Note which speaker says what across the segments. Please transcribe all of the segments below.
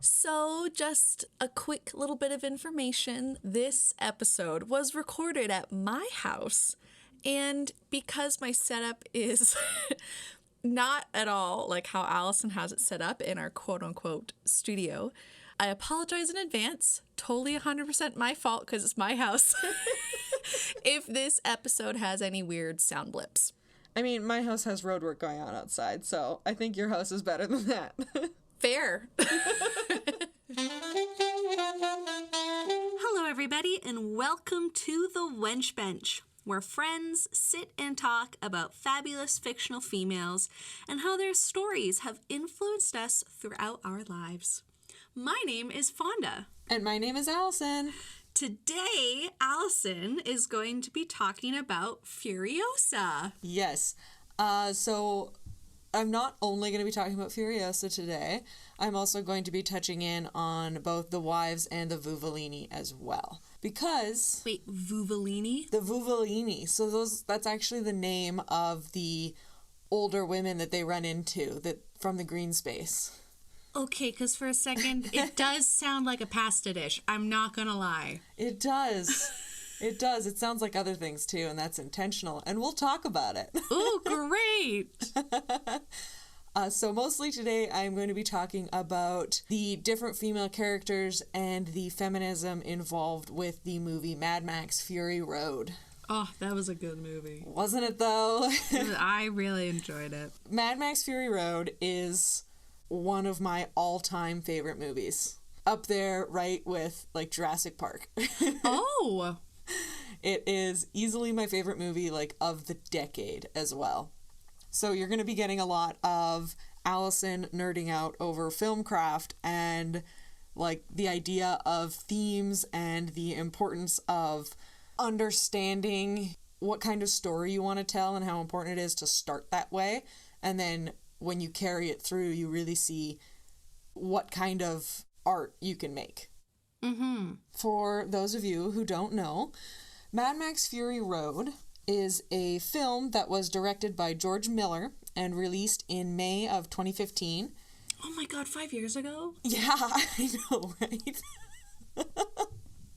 Speaker 1: So, just a quick little bit of information. This episode was recorded at my house, and because my setup is not at all like how Alison has it set up in our quote-unquote studio, I apologize in advance. Totally 100% my fault because it's my house. If this episode has any weird sound blips.
Speaker 2: I mean, my house has road work going on outside, so I think your house is better than that.
Speaker 1: Fair.
Speaker 3: Hello, everybody, and welcome to the Wench Bench, where friends sit and talk about fabulous fictional females and how their stories have influenced us throughout our lives. My name is Fonda.
Speaker 2: And my name is Alison.
Speaker 3: Today, Alison is going to be talking about Furiosa.
Speaker 2: Yes. So I'm not only going to be talking about Furiosa today, I'm also going to be touching in on both the wives and the Vuvellini as well. Because...
Speaker 3: Wait, Vuvellini?
Speaker 2: The Vuvellini. So that's actually the name of the older women that they run into from the green space.
Speaker 3: Okay, because for a second, it does sound like a pasta dish. I'm not going to lie.
Speaker 2: It does. It does. It sounds like other things, too, and that's intentional. And we'll talk about it.
Speaker 3: Ooh, great.
Speaker 2: So mostly today, I'm going to be talking about the different female characters and the feminism involved with the movie Mad Max Fury Road.
Speaker 3: Oh, that was a good movie.
Speaker 2: Wasn't it, though?
Speaker 3: I really enjoyed it.
Speaker 2: Mad Max Fury Road is one of my all-time favorite movies. Up there, right with, like, Jurassic Park.
Speaker 3: Oh!
Speaker 2: It is easily my favorite movie, like, of the decade as well. So you're going to be getting a lot of Alison nerding out over film craft and, like, the idea of themes and the importance of understanding what kind of story you want to tell and how important it is to start that way. And then when you carry it through, you really see what kind of art you can make.
Speaker 3: Mm-hmm.
Speaker 2: For those of you who don't know, Mad Max Fury Road is a film that was directed by George Miller and released in May of 2015.
Speaker 3: Oh my god, 5 years ago?
Speaker 2: Yeah, I know, right?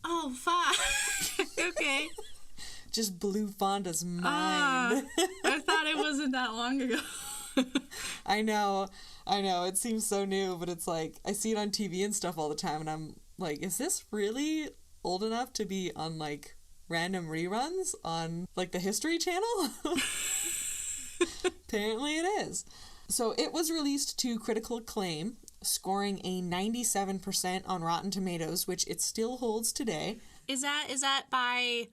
Speaker 3: Oh, fuck. Okay.
Speaker 2: Just blew Fonda's mind.
Speaker 3: I thought it wasn't that long ago.
Speaker 2: I know. It seems so new, but it's like, I see it on TV and stuff all the time, and I'm like, is this really old enough to be on, like, random reruns on, like, the History Channel? Apparently it is. So it was released to critical acclaim, scoring a 97% on Rotten Tomatoes, which it still holds today.
Speaker 3: Is that by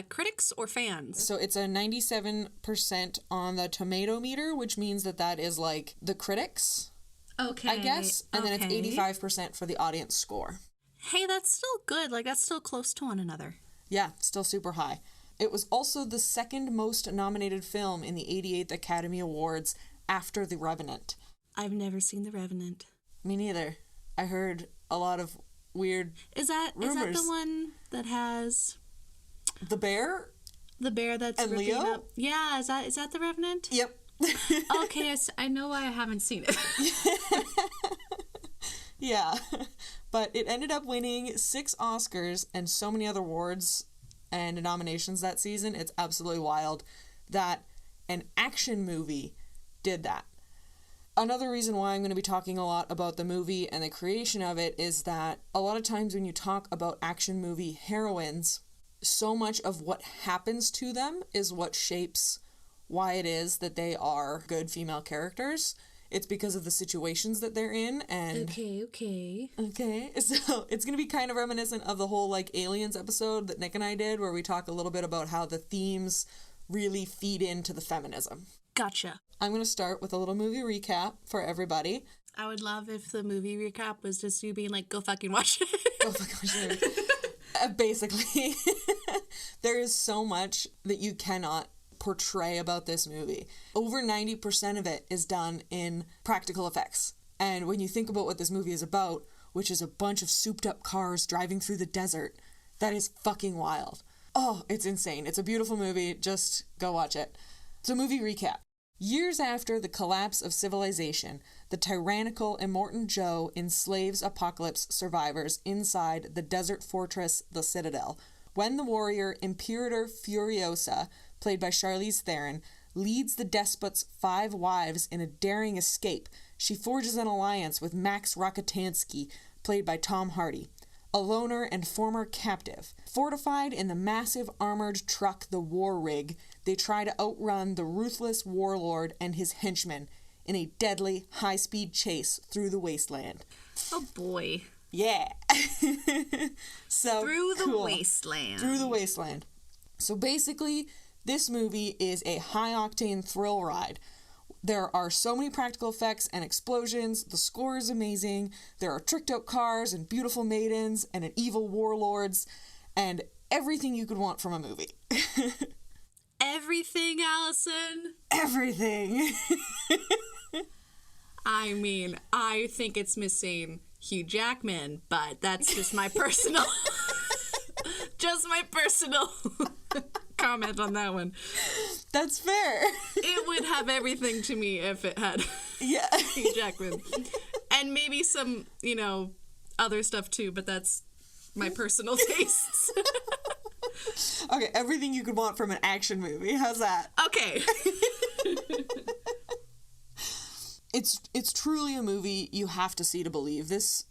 Speaker 3: critics or fans?
Speaker 2: So it's a 97% on the tomato meter, which means that is like the critics,
Speaker 3: okay,
Speaker 2: I guess, and then
Speaker 3: okay.
Speaker 2: it's 85% for the audience score.
Speaker 3: Hey, that's still good. Like, that's still close to one another.
Speaker 2: Yeah, still super high. It was also the second most nominated film in the 88th Academy Awards after The Revenant.
Speaker 3: I've never seen The Revenant.
Speaker 2: Me neither. I heard a lot of weird
Speaker 3: Is that the one that has
Speaker 2: the bear?
Speaker 3: The bear that's
Speaker 2: and
Speaker 3: ripping
Speaker 2: Leo?
Speaker 3: up? Yeah, is that The Revenant?
Speaker 2: Yep.
Speaker 3: Okay, I know why I haven't seen it.
Speaker 2: Yeah. But it ended up winning 6 Oscars and so many other awards and nominations that season. It's absolutely wild that an action movie did that. Another reason why I'm going to be talking a lot about the movie and the creation of it is that a lot of times when you talk about action movie heroines, so much of what happens to them is what shapes why it is that they are good female characters. It's because of the situations that they're in, and... Okay. So it's going to be kind of reminiscent of the whole, like, Aliens episode that Nick and I did, where we talk a little bit about how the themes really feed into the feminism.
Speaker 3: Gotcha.
Speaker 2: I'm going to start with a little movie recap for everybody.
Speaker 3: I would love if the movie recap was just you being like, go fucking watch it.
Speaker 2: Go fucking watch it. Basically. There is so much that you cannot portray about this movie. Over 90% of it is done in practical effects. And when you think about what this movie is about, which is a bunch of souped up cars driving through the desert, that is fucking wild. Oh, it's insane. It's a beautiful movie. Just go watch it. So movie recap. Years after the collapse of civilization, the tyrannical Immortan Joe enslaves apocalypse survivors inside the desert fortress, the Citadel. When the warrior Imperator Furiosa, played by Charlize Theron, leads the despot's 5 wives in a daring escape, she forges an alliance with Max Rockatansky, played by Tom Hardy, a loner and former captive. Fortified in the massive armored truck, the War Rig, they try to outrun the ruthless warlord and his henchmen in a deadly, high-speed chase through the wasteland.
Speaker 3: Oh boy.
Speaker 2: Yeah. So
Speaker 3: Through the
Speaker 2: cool.
Speaker 3: wasteland.
Speaker 2: Through the wasteland. So basically, this movie is a high-octane thrill ride. There are so many practical effects and explosions. The score is amazing. There are tricked-out cars and beautiful maidens and an evil warlords and everything you could want from a movie.
Speaker 3: Everything, Alison.
Speaker 2: Everything.
Speaker 3: I mean, I think it's missing Hugh Jackman, but that's just my personal... just my personal comment on that one.
Speaker 2: That's fair.
Speaker 3: It would have everything to me if it had Hugh Jackman. And maybe some, other stuff too, but that's my personal tastes.
Speaker 2: Okay, everything you could want from an action movie. How's that?
Speaker 3: Okay.
Speaker 2: It's truly a movie you have to see to believe. This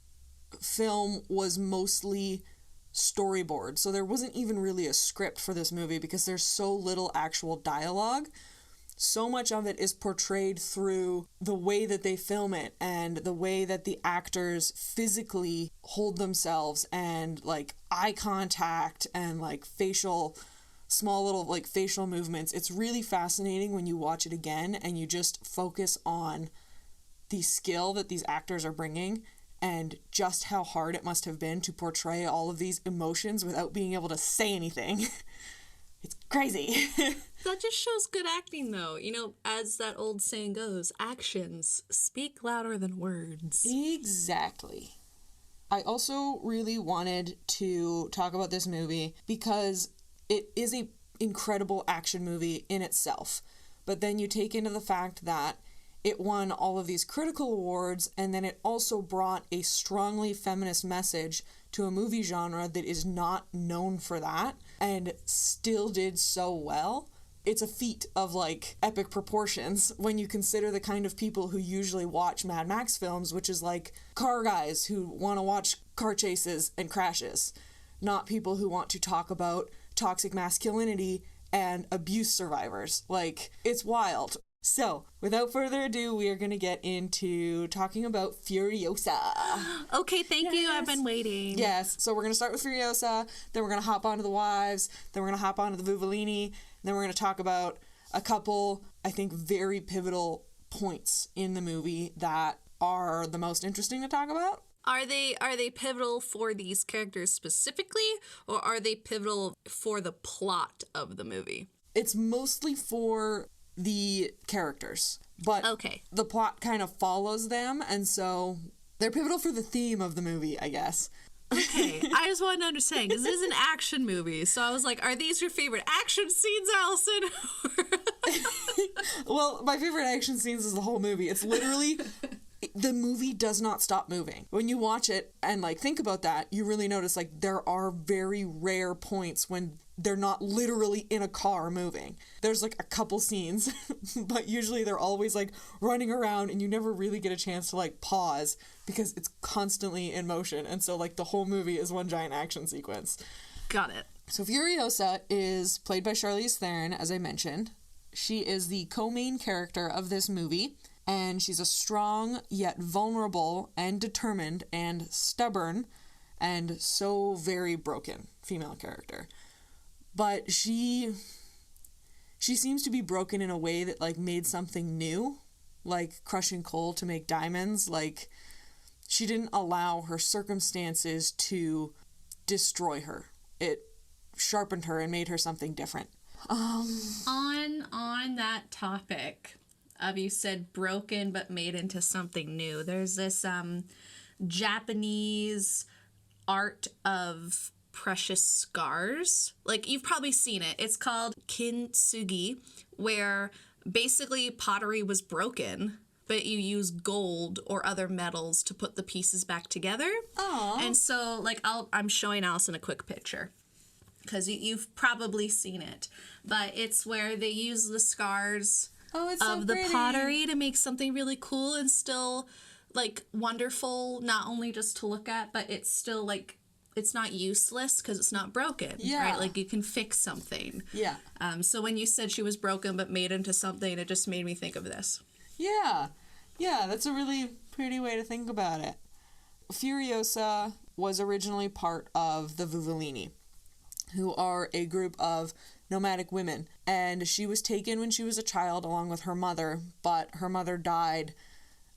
Speaker 2: film was mostly storyboard, so there wasn't even really a script for this movie because there's so little actual dialogue. So much of it is portrayed through the way that they film it and the way that the actors physically hold themselves and like eye contact and like small little like facial movements. It's really fascinating when you watch it again and you just focus on the skill that these actors are bringing and just how hard it must have been to portray all of these emotions without being able to say anything. It's crazy.
Speaker 3: That just shows good acting, though. As that old saying goes, actions speak louder than words.
Speaker 2: Exactly. I also really wanted to talk about this movie because it is an incredible action movie in itself. But then you take into the fact that it won all of these critical awards, and then it also brought a strongly feminist message to a movie genre that is not known for that, and still did so well. It's a feat of, like, epic proportions when you consider the kind of people who usually watch Mad Max films, which is, like, car guys who want to watch car chases and crashes, not people who want to talk about toxic masculinity and abuse survivors. Like, it's wild. So, without further ado, we are going to get into talking about Furiosa.
Speaker 3: Okay, thank you. I've been waiting.
Speaker 2: Yes. So we're going to start with Furiosa, then we're going to hop onto the wives, then we're going to hop onto the Vuvolini, then we're going to talk about a couple, I think, very pivotal points in the movie that are the most interesting to talk about.
Speaker 3: Are they pivotal for these characters specifically, or are they pivotal for the plot of the movie?
Speaker 2: It's mostly for the characters, but
Speaker 3: okay,
Speaker 2: the plot kind of follows them, and so they're pivotal for the theme of the movie, I guess.
Speaker 3: Okay, I just wanted to understand, because this is an action movie, so I was like, are these your favorite action scenes, Alison?
Speaker 2: Well, my favorite action scenes is the whole movie. It's literally... the movie does not stop moving. When you watch it and, like, think about that, you really notice, like, there are very rare points when they're not literally in a car moving. There's, like, a couple scenes, but usually they're always, like, running around and you never really get a chance to, like, pause because it's constantly in motion. And so, like, the whole movie is one giant action sequence.
Speaker 3: Got it.
Speaker 2: So Furiosa is played by Charlize Theron, as I mentioned. She is the co-main character of this movie. And she's a strong, yet vulnerable and determined and stubborn and so very broken female character. But she seems to be broken in a way that, like, made something new, like crushing coal to make diamonds. Like, she didn't allow her circumstances to destroy her. It sharpened her and made her something different.
Speaker 3: On that topic... you said broken but made into something new. There's this Japanese art of precious scars. Like, you've probably seen it. It's called kintsugi, where basically pottery was broken,
Speaker 1: but you use gold or other metals to put the pieces back together.
Speaker 2: Aww.
Speaker 1: And so, like, I'm showing Alison a quick picture, because you've probably seen it. But it's where they use the scars of the pottery to make something really cool and still, like, wonderful, not only just to look at, but it's still, like, it's not useless because it's not broken, right? Like, you can fix something.
Speaker 2: Yeah.
Speaker 1: So when you said she was broken but made into something, it just made me think of this.
Speaker 2: Yeah. Yeah, that's a really pretty way to think about it. Furiosa was originally part of the Vuvellini, who are a group of nomadic women. And she was taken when she was a child along with her mother, but her mother died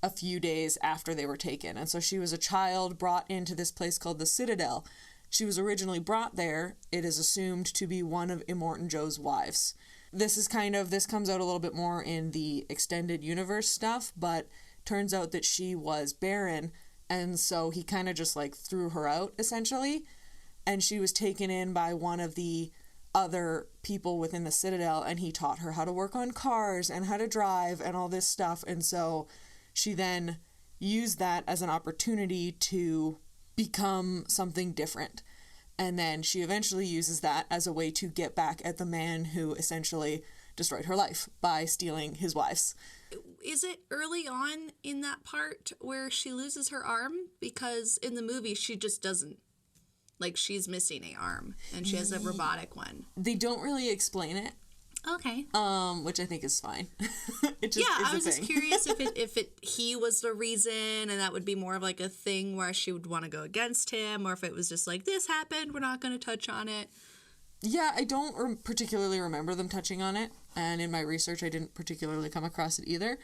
Speaker 2: a few days after they were taken. And so she was a child brought into this place called the Citadel. She was originally brought there, it is assumed, to be one of Immortan Joe's wives. This comes out a little bit more in the extended universe stuff, but turns out that she was barren, and so he kind of just, like, threw her out, essentially. And she was taken in by one of the other people within the Citadel, and he taught her how to work on cars and how to drive and all this stuff. And so she then used that as an opportunity to become something different. And then she eventually uses that as a way to get back at the man who essentially destroyed her life by stealing his wives.
Speaker 1: Is it early on in that part where she loses her arm? Because in the movie, she just doesn't. Like, she's missing an arm, and she has a robotic one.
Speaker 2: They don't really explain it.
Speaker 1: Okay.
Speaker 2: Which I think is fine. It just
Speaker 1: yeah,
Speaker 2: is
Speaker 1: I was
Speaker 2: a
Speaker 1: just
Speaker 2: thing.
Speaker 1: curious if he was the reason, and that would be more of like a thing where she would want to go against him, or if it was just like, this happened, we're not going to touch on it.
Speaker 2: Yeah, I don't particularly remember them touching on it, and in my research I didn't particularly come across it either.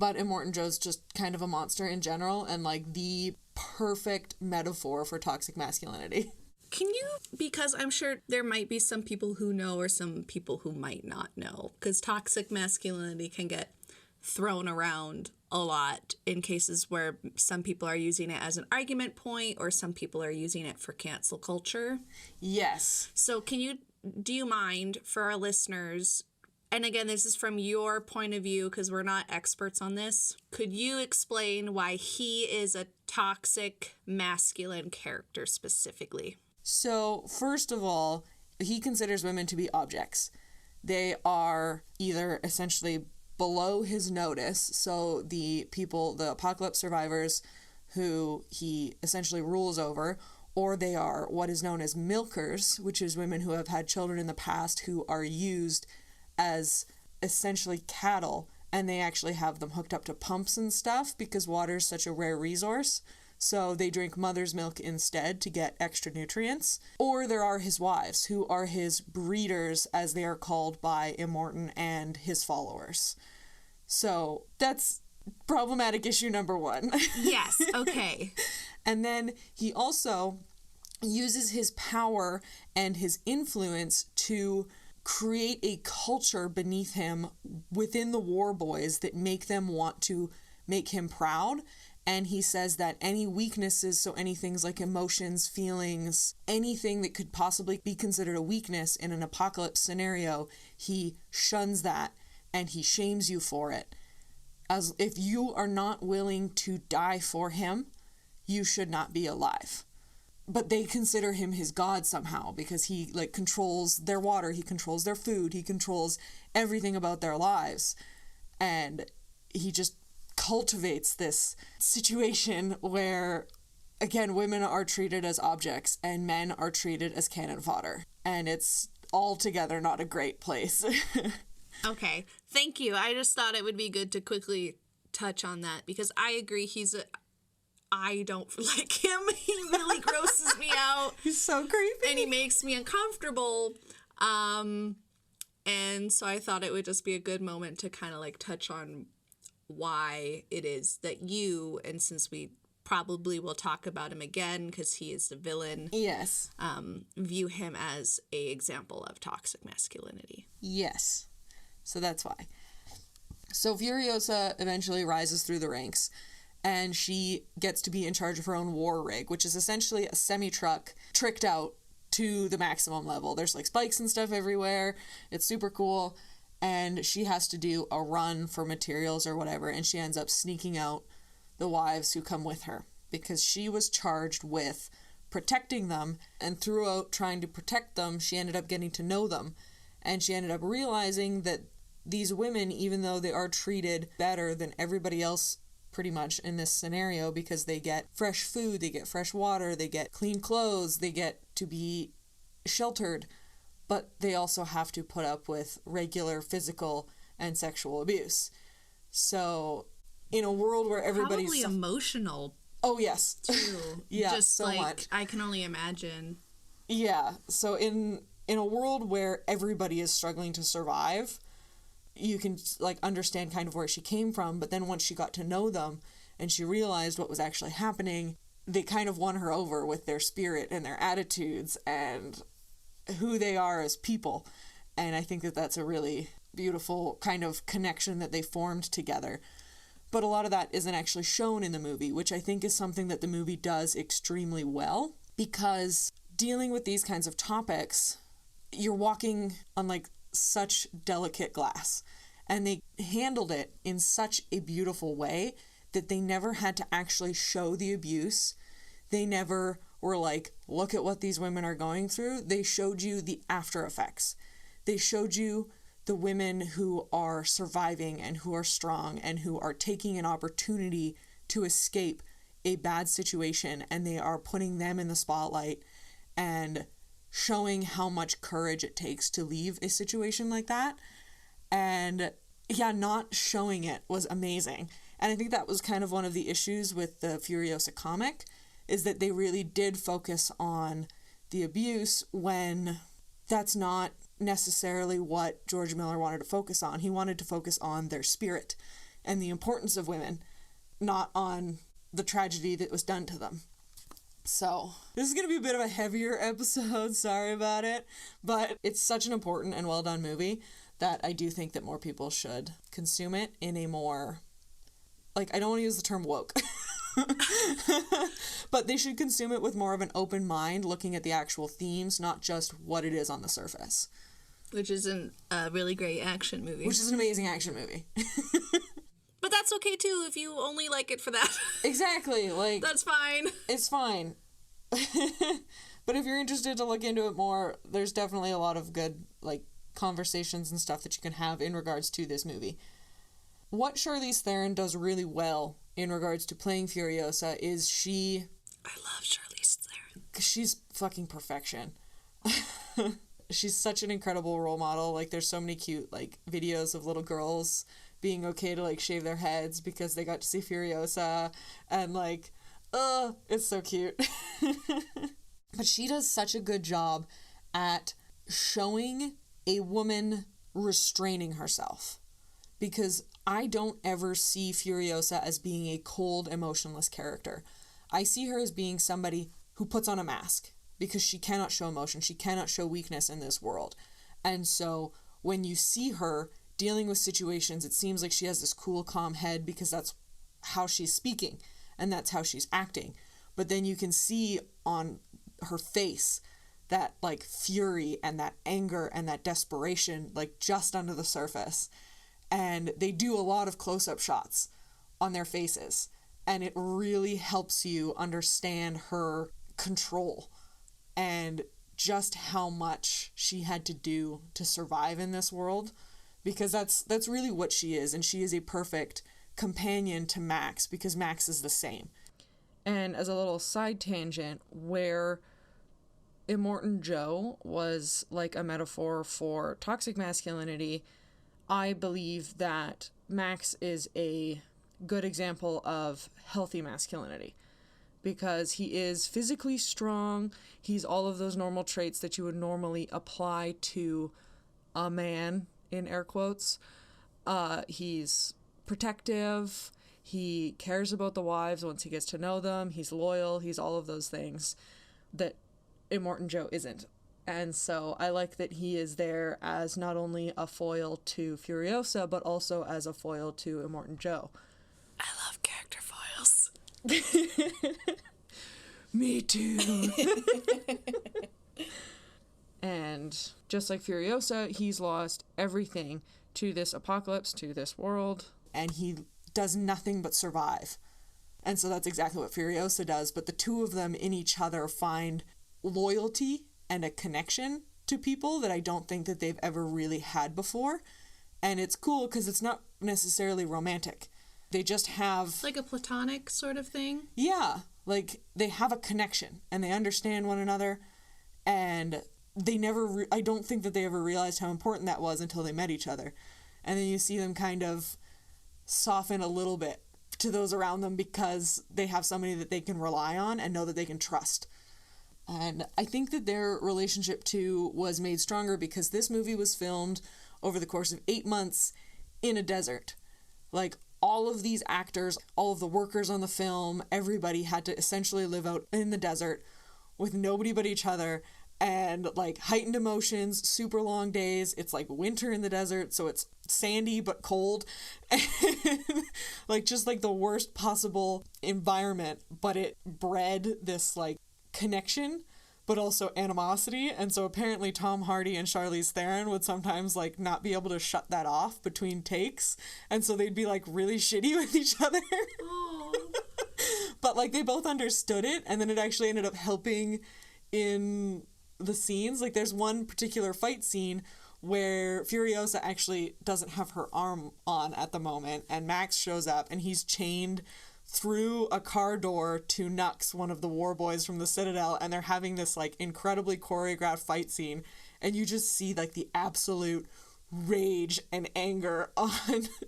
Speaker 2: But Immortan Joe's just kind of a monster in general, and, like, the perfect metaphor for toxic masculinity.
Speaker 1: Can you, because I'm sure there might be some people who know or some people who might not know, because toxic masculinity can get thrown around a lot in cases where some people are using it as an argument point or some people are using it for cancel culture.
Speaker 2: Yes.
Speaker 1: So do you mind, for our listeners, and again, this is from your point of view because we're not experts on this, could you explain why he is a toxic masculine character specifically?
Speaker 2: So, first of all, he considers women to be objects. They are either essentially below his notice, so the apocalypse survivors who he essentially rules over, or they are what is known as milkers, which is women who have had children in the past who are used as essentially cattle, and they actually have them hooked up to pumps and stuff because water is such a rare resource. So they drink mother's milk instead to get extra nutrients. Or there are his wives, who are his breeders, as they are called by Immortan and his followers. So that's problematic issue number one.
Speaker 1: Yes, okay.
Speaker 2: And then he also uses his power and his influence to create a culture beneath him within the war boys that make them want to make him proud. And he says that any weaknesses, so any things like emotions, feelings, anything that could possibly be considered a weakness in an apocalypse scenario, he shuns that and he shames you for it. As if you are not willing to die for him, you should not be alive. But they consider him his god somehow because he, like, controls their water, he controls their food, he controls everything about their lives. And he just cultivates this situation where, again, women are treated as objects and men are treated as cannon fodder. And it's altogether not a great place.
Speaker 1: Okay, thank you. I just thought it would be good to quickly touch on that because I agree I don't like him. He really grosses me out.
Speaker 2: He's so creepy.
Speaker 1: And he makes me uncomfortable. And so I thought it would just be a good moment to kind of, like, touch on why it is that and since we probably will talk about him again because he is the villain,
Speaker 2: yes,
Speaker 1: view him as a example of toxic masculinity.
Speaker 2: Yes. So that's why. So Furiosa eventually rises through the ranks and she gets to be in charge of her own war rig, which is essentially a semi-truck tricked out to the maximum level. There's, like, spikes and stuff everywhere. It's super cool. and she has to do a run for materials or whatever, and she ends up sneaking out the wives who come with her because she was charged with protecting them, and throughout trying to protect them, she ended up getting to know them, and she ended up realizing that these women, even though they are treated better than everybody else pretty much in this scenario, because they get fresh food, they get fresh water, they get clean clothes, they get to be sheltered, but they also have to put up with regular physical and sexual abuse. So in a world where everybody's
Speaker 3: probably emotional.
Speaker 2: Oh yes.
Speaker 3: Too.
Speaker 2: Yeah,
Speaker 3: just
Speaker 2: so
Speaker 3: like
Speaker 2: much.
Speaker 3: I can only imagine.
Speaker 2: Yeah, so in a world where everybody is struggling to survive, you can like understand kind of where she came from, but then once she got to know them and she realized what was actually happening, they kind of won her over with their spirit and their attitudes and who they are as people. And I think that that's a really beautiful kind of connection that they formed together. But a lot of that isn't actually shown in the movie, which I think is something that the movie does extremely well, because dealing with these kinds of topics, you're walking on like such delicate glass, and they handled it in such a beautiful way that they never had to actually show the abuse. They never were like, look at what these women are going through. They showed you the after effects. They showed you the women who are surviving and who are strong and who are taking an opportunity to escape a bad situation, and they are putting them in the spotlight and showing how much courage it takes to leave a situation like that. And yeah, not showing it was amazing. And I think that was kind of one of the issues with the Furiosa comic, is that they really did focus on the abuse when that's not necessarily what George Miller wanted to focus on. He wanted to focus on their spirit and the importance of women, not on the tragedy that was done to them. So this is going to be a bit of a heavier episode, sorry about it, but it's such an important and well done movie that I do think that more people should consume it in a more, like, I don't want to use the term woke, but they should consume it with more of an open mind, looking at the actual themes, not just what it is on the surface.
Speaker 3: Which is a really great action movie.
Speaker 2: Which is an amazing action movie.
Speaker 3: But that's okay too if you only like it for that.
Speaker 2: Exactly, like,
Speaker 3: that's fine.
Speaker 2: It's fine. But if you're interested to look into it more, there's definitely a lot of good, like, conversations and stuff that you can have in regards to this movie. What Charlize Theron does really well in regards to playing Furiosa is she...
Speaker 3: I love Charlize Theron.
Speaker 2: She's fucking perfection. She's such an incredible role model. Like, there's so many cute, like, videos of little girls being okay to, like, shave their heads because they got to see Furiosa, and, like, it's so cute. But she does such a good job at showing a woman restraining herself, because I don't ever see Furiosa as being a cold, emotionless character. I see her as being somebody who puts on a mask because she cannot show emotion, she cannot show weakness in this world. And so when you see her dealing with situations, it seems like she has this cool, calm head because that's how she's speaking and that's how she's acting. But then you can see on her face that, like, fury and that anger and that desperation, like, just under the surface. And they do a lot of close-up shots on their faces, and it really helps you understand her control and just how much she had to do to survive in this world, because that's really what she is, and she is a perfect companion to Max, because Max is the same. And as a little side tangent, where Immortan Joe was like a metaphor for toxic masculinity, I believe that Max is a good example of healthy masculinity, because he is physically strong. He's all of those normal traits that you would normally apply to a man, in air quotes. He's protective. He cares about the wives once he gets to know them. He's loyal. He's all of those things that Immortan Joe isn't. And so I like that he is there as not only a foil to Furiosa, but also as a foil to Immortan Joe.
Speaker 1: I love character foils.
Speaker 2: Me too. And just like Furiosa, he's lost everything
Speaker 4: to this apocalypse, to this world.
Speaker 2: And he does nothing but survive. And so that's exactly what Furiosa does. But the two of them in each other find loyalty and a connection to people that I don't think that they've ever really had before. And it's cool because it's not necessarily romantic. They just have...
Speaker 1: like a platonic sort of thing?
Speaker 2: Yeah. Like, they have a connection and they understand one another. And they never... I don't think that they ever realized how important that was until they met each other. And then you see them kind of soften a little bit to those around them because they have somebody that they can rely on and know that they can trust. And I think that their relationship, too, was made stronger because this movie was filmed over the course of 8 months in a desert. Like, all of these actors, all of the workers on the film, everybody had to essentially live out in the desert with nobody but each other, and, like, heightened emotions, super long days. It's, like, winter in the desert, so it's sandy but cold. And, like, just, like, the worst possible environment, but it bred this, like, connection, but also animosity. And so apparently Tom Hardy and Charlize Theron would sometimes, like, not be able to shut that off between takes, and so they'd be, like, really shitty with each other. But, like, they both understood it, and then it actually ended up helping in the scenes. Like, there's one particular fight scene where Furiosa actually doesn't have her arm on at the moment, and Max shows up and he's chained through a car door to Nux, one of the war boys from the Citadel, and they're having this, like, incredibly choreographed fight scene, and you just see, like, the absolute rage and anger on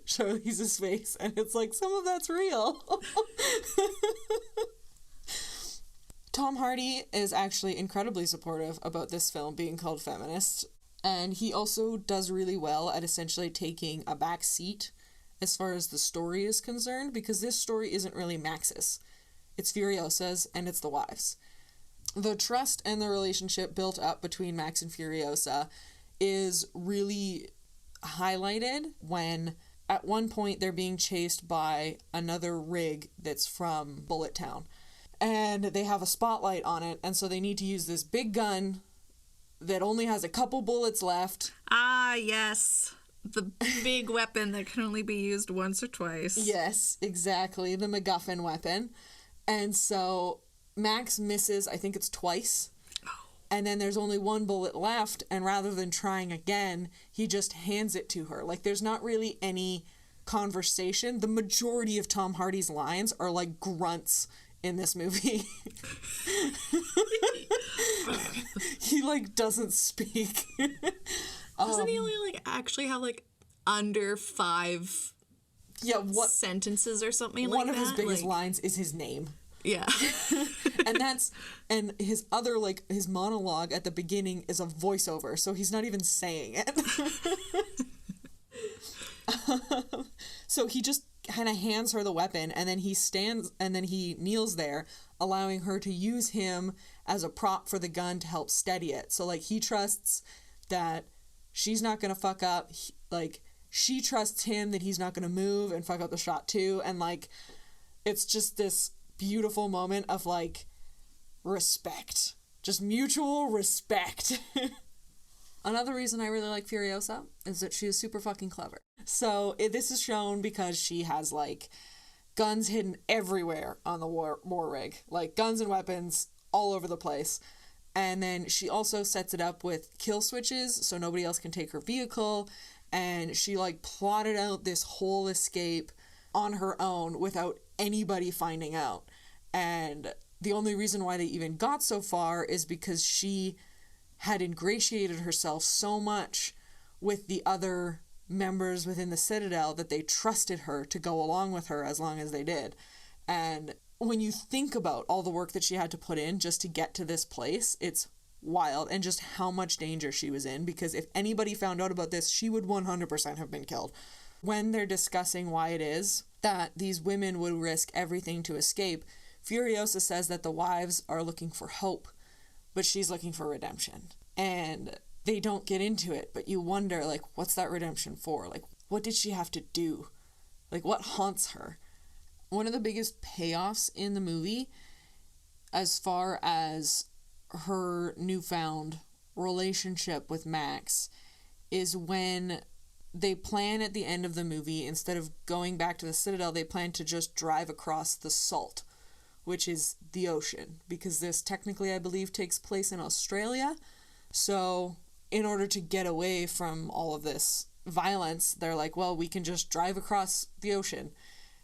Speaker 2: Charlize's face, and it's like, some of that's real. Tom Hardy is actually incredibly supportive about this film being called feminist, and he also does really well at essentially taking a back seat as far as the story is concerned, because this story isn't really Max's. It's Furiosa's, and it's the wives. The trust and the relationship built up between Max and Furiosa is really highlighted when, at one point, they're being chased by another rig that's from Bullet Town. And they have a spotlight on it, and so they need to use this big gun that only has a couple bullets left.
Speaker 1: Ah, yes. The big weapon that can only be used once or twice.
Speaker 2: Yes, exactly. The MacGuffin weapon. And so Max misses, I think it's twice. And then there's only one bullet left, and rather than trying again, he just hands it to her. Like, there's not really any conversation. The majority of Tom Hardy's lines are like grunts in this movie. He, like, doesn't speak.
Speaker 1: Doesn't he only, like, actually have, like, under 5 sentences or something like that?
Speaker 2: One of his biggest lines is his name.
Speaker 1: Yeah.
Speaker 2: and his other, like, his monologue at the beginning is a voiceover, so he's not even saying it. So he just kind of hands her the weapon, and then he kneels there, allowing her to use him as a prop for the gun to help steady it. So, like, he trusts that she's not gonna fuck up. She trusts him that he's not gonna move and fuck up the shot too. And, like, it's just this beautiful moment of, like, respect. Just mutual respect. Another reason I really like Furiosa is that she is super fucking clever. So this is shown because she has, like, guns hidden everywhere on the war rig. Like, guns and weapons all over the place. And then she also sets it up with kill switches so nobody else can take her vehicle. And she, like, plotted out this whole escape on her own without anybody finding out. And the only reason why they even got so far is because she had ingratiated herself so much with the other members within the Citadel that they trusted her to go along with her as long as they did. And when you think about all the work that she had to put in just to get to this place, it's wild. And just how much danger she was in, because if anybody found out about this, she would 100% have been killed. When they're discussing why it is that these women would risk everything to escape, Furiosa says that the wives are looking for hope, but she's looking for redemption. And they don't get into it, but you wonder, like, what's that redemption for? Like, what did she have to do? Like, what haunts her? One of the biggest payoffs in the movie, as far as her newfound relationship with Max, is when they plan at the end of the movie, instead of going back to the Citadel, they plan to just drive across the Salt, which is the ocean, because this technically, I believe, takes place in Australia. So in order to get away from all of this violence, they're like, well, we can just drive across the ocean.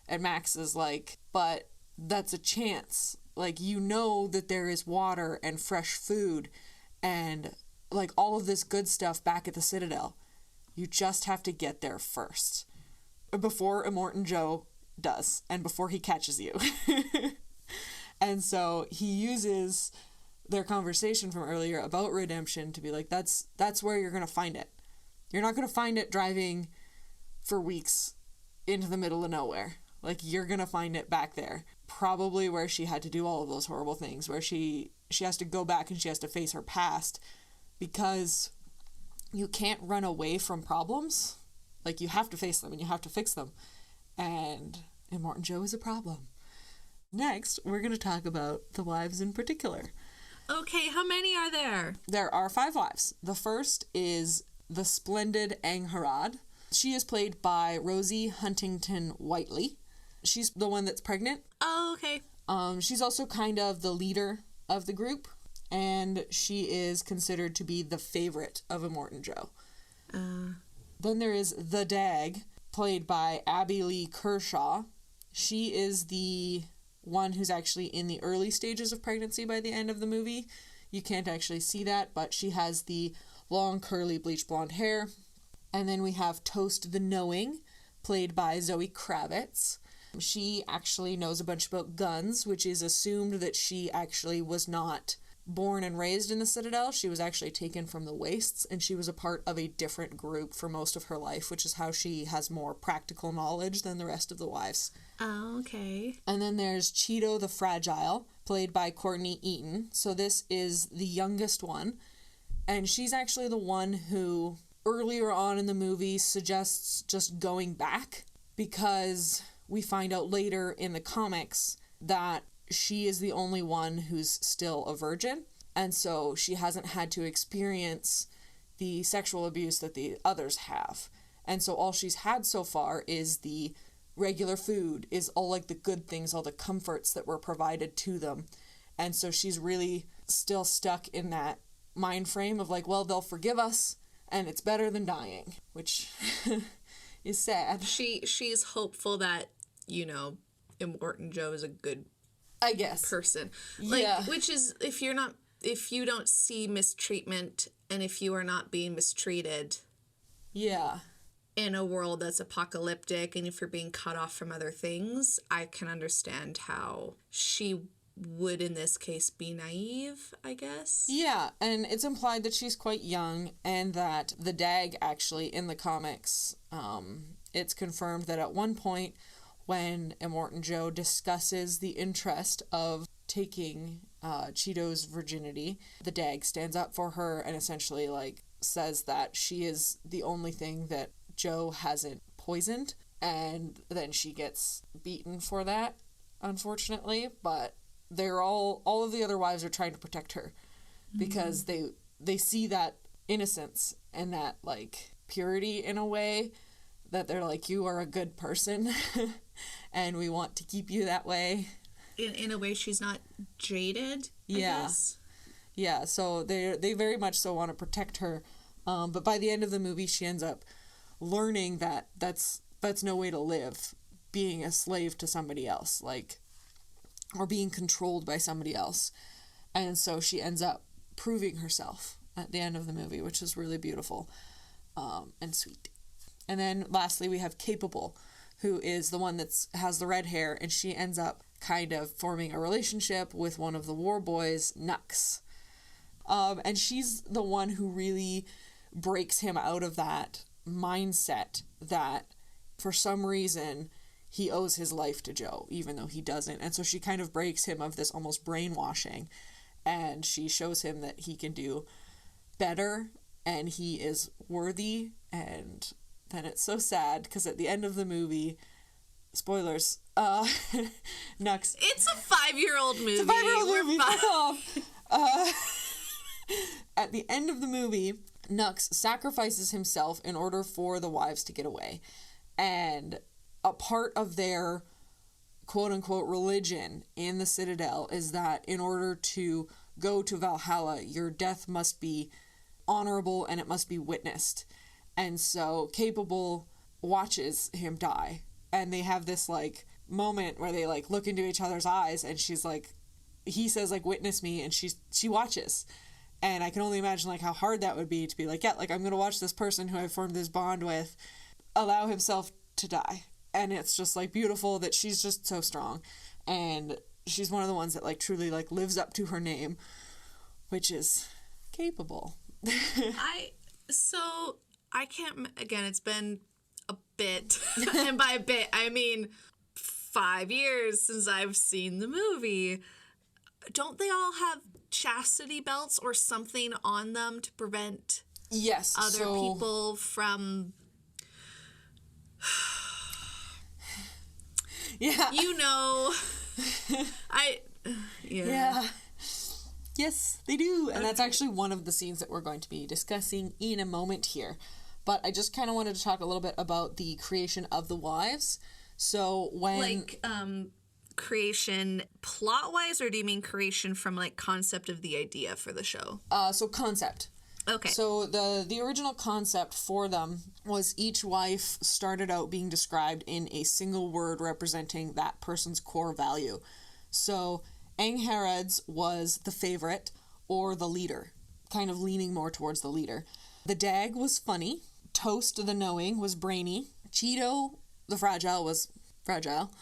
Speaker 2: And Max is like, but that's a chance. Like, you know that there is water and fresh food and, like, all of this good stuff back at the Citadel. You just have to get there first. Before Immortan Joe does, and before he catches you. And so he uses their conversation from earlier about redemption to be like, that's where you're going to find it. You're not going to find it driving for weeks into the middle of nowhere. Like, you're going to find it back there. Probably where she had to do all of those horrible things, where she has to go back and she has to face her past, because you can't run away from problems. Like, you have to face them and you have to fix them. And Immortan Joe is a problem. Next, we're going to talk about the wives in particular.
Speaker 3: Okay, how many are there?
Speaker 2: There are 5 wives. The first is the splendid Angharad. She is played by Rosie Huntington Whiteley. She's the one that's pregnant.
Speaker 3: Oh, okay.
Speaker 2: She's also kind of the leader of the group, and she is considered to be the favorite of Immortan Joe. Then there is the Dag, played by Abby Lee Kershaw. She is the one who's actually in the early stages of pregnancy by the end of the movie. You can't actually see that, but she has the long, curly, bleach blonde hair. And then we have Toast the Knowing, played by Zoe Kravitz. She actually knows a bunch about guns, which is assumed that she actually was not born and raised in the Citadel. She was actually taken from the Wastes, and she was a part of a different group for most of her life, which is how she has more practical knowledge than the rest of the wives.
Speaker 3: Oh, okay.
Speaker 2: And then there's Cheeto the Fragile, played by Courtney Eaton. So this is the youngest one, and she's actually the one who earlier on in the movie suggests just going back, because we find out later in the comics that she is the only one who's still a virgin, and so she hasn't had to experience the sexual abuse that the others have. And so all she's had so far is the regular food, is all like the good things, all the comforts that were provided to them. And so she's really still stuck in that mind frame of like, well, they'll forgive us and it's better than dying, which is sad.
Speaker 1: She's hopeful that, you know, Immortan Joe is a good,
Speaker 2: I guess,
Speaker 1: person. Like,
Speaker 2: yeah.
Speaker 1: Which is, if you don't see mistreatment and if you are not being mistreated,
Speaker 2: yeah,
Speaker 1: in a world that's apocalyptic, and if you're being cut off from other things, I can understand how she would in this case be naive, I guess.
Speaker 2: Yeah, and it's implied that she's quite young, and that the Dag actually in the comics, it's confirmed that at one point when Immortan Joe discusses the interest of taking Cheeto's virginity, the Dag stands up for her and essentially like says that she is the only thing that Joe hasn't poisoned, and then she gets beaten for that, unfortunately. But they're all of the other wives are trying to protect her, because they see that innocence and that like purity in a way, that they're like, you are a good person and we want to keep you that way.
Speaker 1: In a way she's not jaded, I guess.
Speaker 2: Yeah, so they very much so want to protect her. But by the end of the movie, she ends up learning that that's no way to live, being a slave to somebody else, like, or being controlled by somebody else. And so she ends up proving herself at the end of the movie, which is really beautiful and sweet. And then lastly, we have Capable, who is the one that has the red hair, and she ends up kind of forming a relationship with one of the war boys, Nux. And she's the one who really breaks him out of that mindset that for some reason he owes his life to Joe, even though he doesn't. And so she kind of breaks him of this almost brainwashing, and she shows him that he can do better and he is worthy. And then it's so sad because at the end of the movie, spoilers, Nux...
Speaker 1: It's a 5-year-old movie.
Speaker 2: It's a 5-year-old
Speaker 1: We're
Speaker 2: movie. Fuck off. At the end of the movie, Nux sacrifices himself in order for the wives to get away. And a part of their quote-unquote religion in the Citadel is that in order to go to Valhalla, your death must be honorable and it must be witnessed. And so Capable watches him die. And they have this, like, moment where they, like, look into each other's eyes, and she's like, he says, like, witness me, and she watches. And I can only imagine, like, how hard that would be to be like, yeah, like, I'm going to watch this person who I formed this bond with allow himself to die. And it's just, like, beautiful that she's just so strong. And she's one of the ones that, like, truly, like, lives up to her name, which is Capable.
Speaker 1: I can't, again, it's been a bit, and by a bit, I mean 5 years since I've seen the movie. Don't they all have chastity belts or something on them to prevent other people from...
Speaker 2: Yeah.
Speaker 1: You know.
Speaker 2: Yeah. Yes, they do. And that's actually one of the scenes that we're going to be discussing in a moment here. But I just kind of wanted to talk a little bit about the creation of the wives. So when...
Speaker 1: Like, creation plot-wise, or do you mean creation from, like, concept of the idea for the show?
Speaker 2: So concept.
Speaker 1: Okay.
Speaker 2: So the original concept for them was each wife started out being described in a single word representing that person's core value. So Angharad's was the favorite or the leader, kind of leaning more towards the leader. The Dag was funny. Toast, the knowing, was brainy. Cheeto, the fragile, was fragile.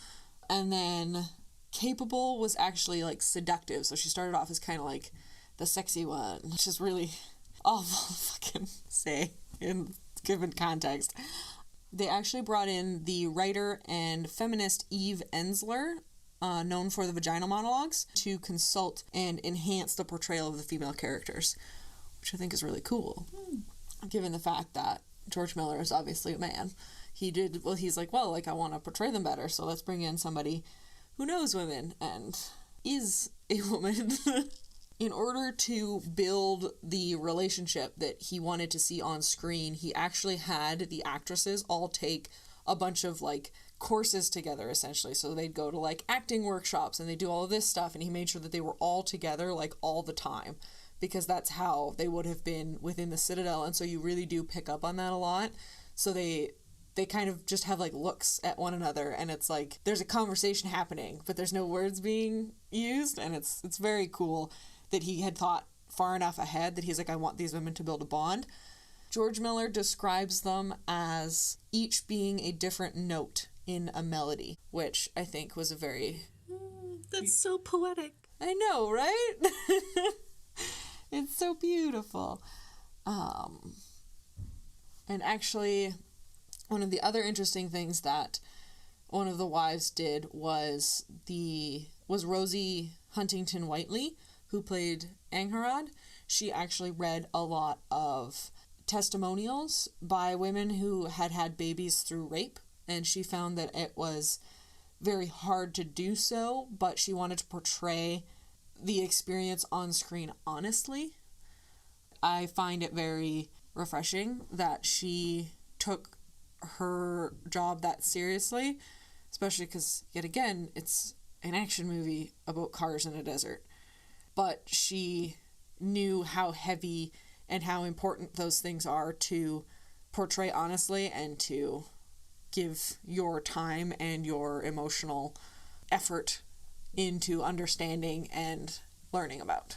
Speaker 2: And then Capable was actually, like, seductive. So she started off as kind of like the sexy one, which is really awful to fucking say in given context. They actually brought in the writer and feminist Eve Ensler, known for the vaginal monologues, to consult and enhance the portrayal of the female characters, which I think is really cool, given the fact that George Miller is obviously a man. He's like, well, like, I want to portray them better, so let's bring in somebody who knows women and is a woman. In order to build the relationship that he wanted to see on screen, he actually had the actresses all take a bunch of, like, courses together, essentially. So they'd go to, like, acting workshops, and they do all of this stuff, and he made sure that they were all together, like, all the time, because that's how they would have been within the Citadel. And so you really do pick up on that a lot. So they kind of just have, like, looks at one another, and it's like there's a conversation happening, but there's no words being used, and it's very cool that he had thought far enough ahead that he's like, I want these women to build a bond. George Miller describes them as each being a different note in a melody, which I think was a very...
Speaker 1: That's so poetic.
Speaker 2: I know, right? It's so beautiful. And actually, one of the other interesting things that one of the wives did was Rosie Huntington Whiteley, who played Angharad. She actually read a lot of testimonials by women who had had babies through rape, and she found that it was very hard to do so, but she wanted to portray the experience on screen honestly. I find it very refreshing that she took her job that seriously, especially because, yet again, it's an action movie about cars in a desert. But she knew how heavy and how important those things are to portray honestly and to give your time and your emotional effort into understanding and learning about.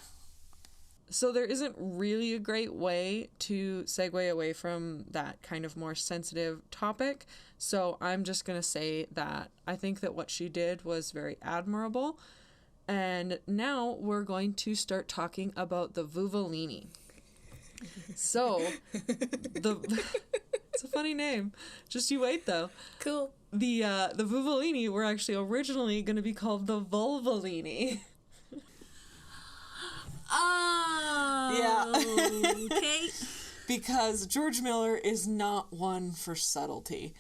Speaker 4: So there isn't really a great way to segue away from that kind of more sensitive topic. So I'm just going to say that I think that what she did was very admirable. And now we're going to start talking about the Vuvolini. So, it's a funny name. Just you wait, though.
Speaker 1: Cool.
Speaker 4: The Vuvolini were actually originally going to be called the Vulvolini.
Speaker 1: Oh.
Speaker 2: Yeah.
Speaker 1: Okay.
Speaker 2: Because George Miller is not one for subtlety.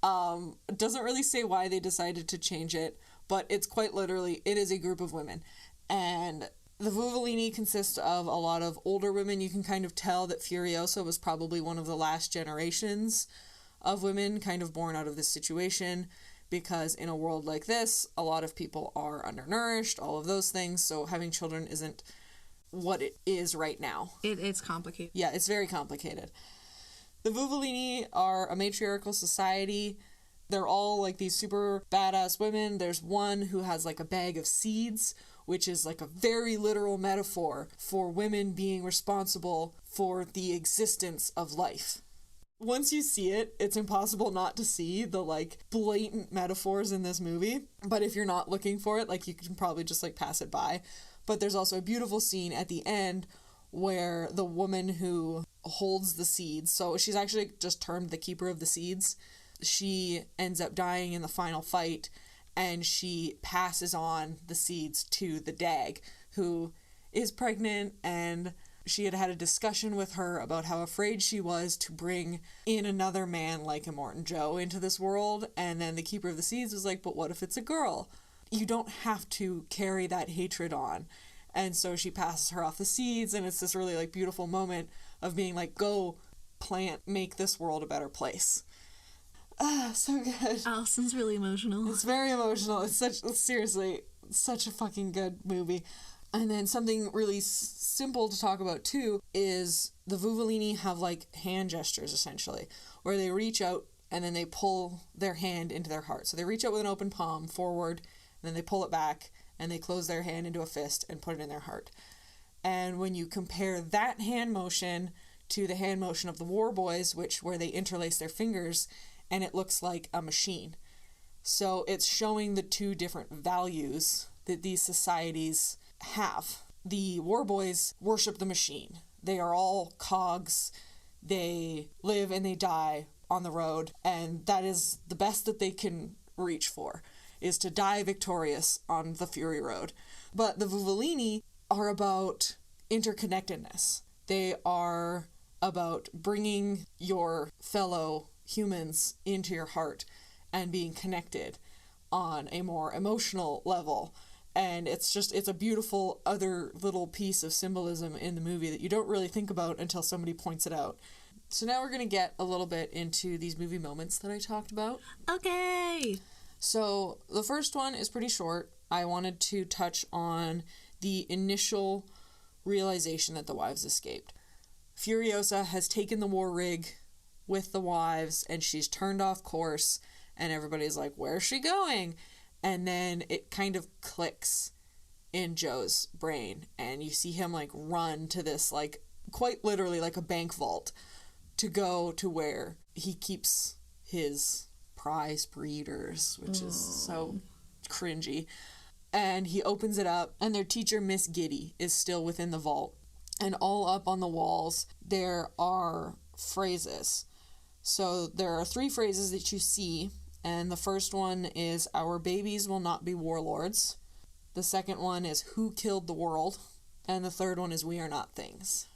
Speaker 2: It doesn't really say why they decided to change it, but it's quite literally, it is a group of women. And The Vuvolini consist of a lot of older women. You can kind of tell that Furiosa was probably one of the last generations of women kind of born out of this situation, because in a world like this, a lot of people are undernourished, all of those things, so having children isn't what it is right now.
Speaker 3: It's complicated.
Speaker 2: Yeah, it's very complicated. The Vuvolini are a matriarchal society. They're all like these super badass women. There's one who has like a bag of seeds, which is like a very literal metaphor for women being responsible for the existence of life. Once you see it, it's impossible not to see the like blatant metaphors in this movie. But if you're not looking for it, like you can probably just like pass it by. But there's also a beautiful scene at the end where the woman who holds the seeds, so she's actually just termed the keeper of the seeds, she ends up dying in the final fight, and she passes on the seeds to the Dag, who is pregnant, and she had had a discussion with her about how afraid she was to bring in another man like Immortan Joe into this world, and then the Keeper of the Seeds was like, but what if it's a girl? You don't have to carry that hatred on. And so she passes her off the seeds, and it's this really like beautiful moment of being like, go plant, make this world a better place. So good.
Speaker 3: Alison's really emotional.
Speaker 2: It's very emotional. It's seriously such a fucking good movie. And then something really simple to talk about too is the Vuvolini have like hand gestures essentially, where they reach out and then they pull their hand into their heart. So they reach out with an open palm forward, and then they pull it back, and they close their hand into a fist and put it in their heart. And when you compare that hand motion to the hand motion of the War Boys, where they interlace their fingers, and it looks like a machine. So it's showing the two different values that these societies have. The War Boys worship the machine. They are all cogs. They live and they die on the road, and that is the best that they can reach for, is to die victorious on the Fury Road. But the Vuvolini are about interconnectedness. They are about bringing your fellow humans into your heart and being connected on a more emotional level. And it's a beautiful other little piece of symbolism in the movie that you don't really think about until somebody points it out. So now we're going to get a little bit into these movie moments that I talked about.
Speaker 3: Okay.
Speaker 2: So the first one is pretty short. I wanted to touch on the initial realization that the wives escaped. Furiosa has taken the war rig with the wives, and she's turned off course, and everybody's like, where's she going? And then it kind of clicks in Joe's brain, and you see him like run to this like quite literally like a bank vault to go to where he keeps his prize breeders, which is so cringy. And he opens it up, and their teacher, Miss Giddy, is still within the vault. And all up on the walls, there are phrases. So there are 3 phrases that you see, and the first one is, our babies will not be warlords. The second one is, who killed the world? And the third one is, we are not things.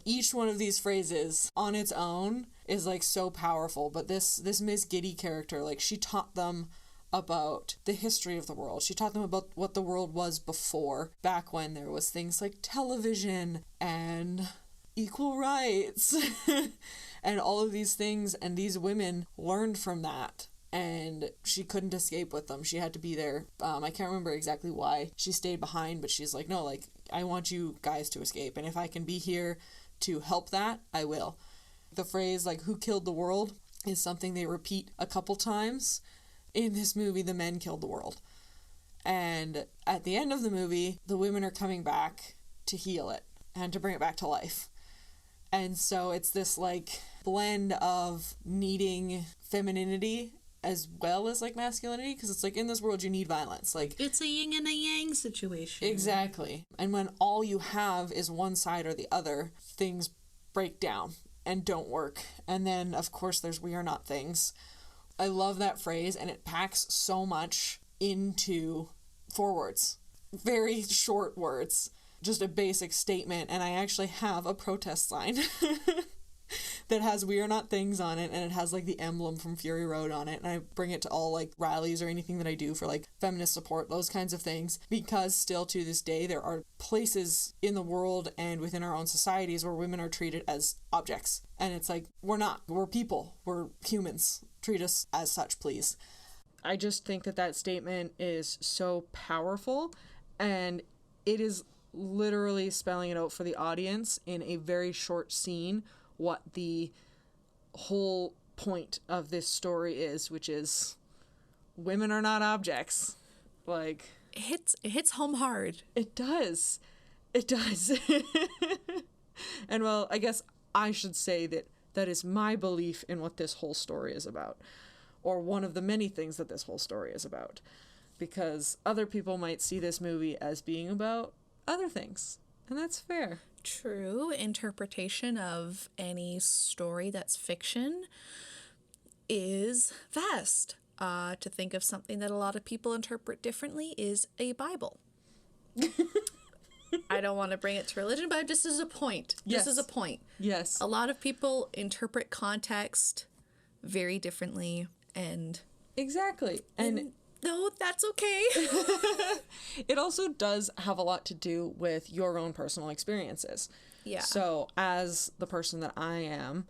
Speaker 2: Each one of these phrases on its own is like so powerful, but this Miss Giddy character, like, she taught them about the history of the world. She taught them about what the world was before, back when there was things like television and equal rights and all of these things, and these women learned from that, and she couldn't escape with them. She had to be there. I can't remember exactly why she stayed behind, but she's like, no, like, I want you guys to escape, and if I can be here to help that, I will. The phrase, like, who killed the world, is something they repeat a couple times. In this movie, the men killed the world. And at the end of the movie, the women are coming back to heal it and to bring it back to life. And so it's this, like, blend of needing femininity as well as, like, masculinity, because it's like, in this world you need violence. Like,
Speaker 3: it's a yin and a yang situation.
Speaker 2: Exactly. And when all you have is one side or the other, things break down and don't work. And then, of course, there's we are not things. I love that phrase, and it packs so much into 4 words. Very short words. Just a basic statement, and I actually have a protest sign that has "We Are Not Things" on it, and it has like the emblem from Fury Road on it, and I bring it to all like rallies or anything that I do for like feminist support, those kinds of things, because still to this day there are places in the world and within our own societies where women are treated as objects, and it's like, we're not, we're people, we're humans, treat us as such, please.
Speaker 4: I just think that statement is so powerful, and it is literally spelling it out for the audience in a very short scene what the whole point of this story is, which is women are not objects. Like,
Speaker 1: It hits home hard.
Speaker 4: it does. And well, I guess I should say that is my belief in what this whole story is about, or one of the many things that this whole story is about, because other people might see this movie as being about other things, and that's fair.
Speaker 1: True. Interpretation of any story that's fiction is vast. To think of something that a lot of people interpret differently is a Bible. I don't want to bring it to religion, but just as a point.
Speaker 4: Yes.
Speaker 1: Just as a point.
Speaker 4: Yes.
Speaker 1: A lot of people interpret context very differently, and
Speaker 4: Exactly. And
Speaker 1: no, that's okay.
Speaker 4: it also does have a lot to do with your own personal experiences.
Speaker 1: Yeah.
Speaker 4: So as the person that I am,